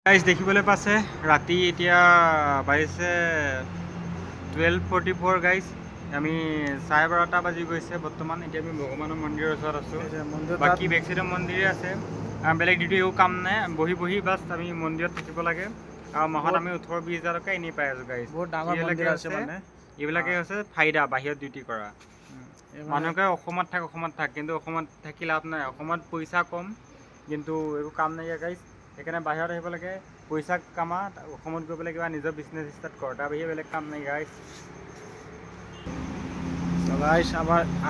guys দেখিবলৈ পাইছে ৰাতি এতিয়া বাজিছে 12:44 গাইজ আমি 12:30 বাজি গৈছে বৰ্তমান এতিয়া আমি ভগৱানৰ মন্দিৰৰ ওচৰত আছোঁ বাকী বেকচাইডৰ মন্দিৰে আছে বেলেগ ডিউটি একো কাম নাই বহি বহি বাছ আমি মন্দিৰত থাকিব লাগে আৰু মাহত আমি 18-20 হাজাৰ টকা এনেই পাই আছোঁ গাইজ বহুত ডাঙৰ মন্দিৰ আছে মানে এইবিলাকে হৈছে ফাইদা বাহিৰত ডিউটি কৰা মানুহে অসমত থাক কিন্তু অসমত থাকি লাভ নাই অসমত পইচা কম কিন্তু একো কাম নাইকিয়া গাইজ সেইকাৰণে বাহিৰত আহিব লাগে পইচা কামা অসমত গৈ পেলাই কিবা নিজৰ বিজনেছ ষ্টাৰ্ট কৰ তাৰ বাহিৰে বেলেগ কাম নাই গাইজ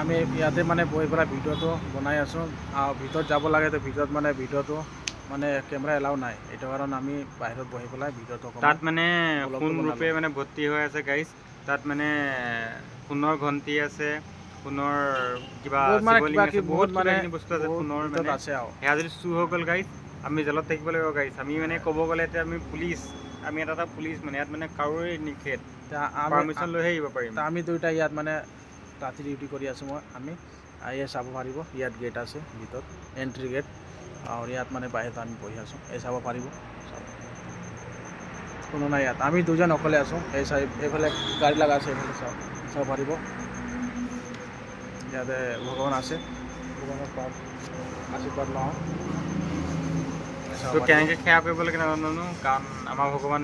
আমি ইয়াতে মানে বহি পেলাই ভিডিঅ'টো বনাই আছোঁ আৰু ভিতৰত যাব লাগে তো ভিতৰত মানে ভিডিঅ'টো মানে কেমেৰা এলাও নাই এইটো কাৰণে আমি বাহিৰত বহি পেলাই ভিডিঅ'টো তাত মানে সোণ ৰূপে মানে ভৰ্তি হৈ আছে গাইজ তাত মানে সোণৰ ঘণ্টি আছে সোণৰ কিবা শিৱলিংগ আছে বহুত কিবাকিবি বস্তু আছে সোণৰ মানে সেয়া যদি চুৰ হৈ গ'ল গাইজ আমি জেলত থাকিব লাগিব গাইজ আমি মানে ক'ব গ'লে এতিয়া আমি পুলিচ আমি এটা পুলিচ মানে ইয়াত মানে কাৰোৰে নিষেধ পাৰ্মিশ্যন লৈহে আহিব পাৰিম আমি দুইটা ইয়াত মানে ৰাতি ডিউটি কৰি আছোঁ আমি আহি চাব পাৰিব ইয়াত গেট আছে ভিতৰত এণ্ট্ৰি গেট আৰু ইয়াত মানে বাহিৰত আমি বহি আছোঁ এই চাব পাৰিব কোনো নাই ইয়াত আমি দুজন অকলে আছোঁ এইফালে গাড়ী লগা আছে এইফালে চাব পাৰিব ইয়াতে ভগৱান আছে ভগৱানৰ আশীৰ্বাদ লওঁ তো কেনেকৈ সেৱা কৰিব লাগে নাজানো কাৰণ আমাৰ ভগৱান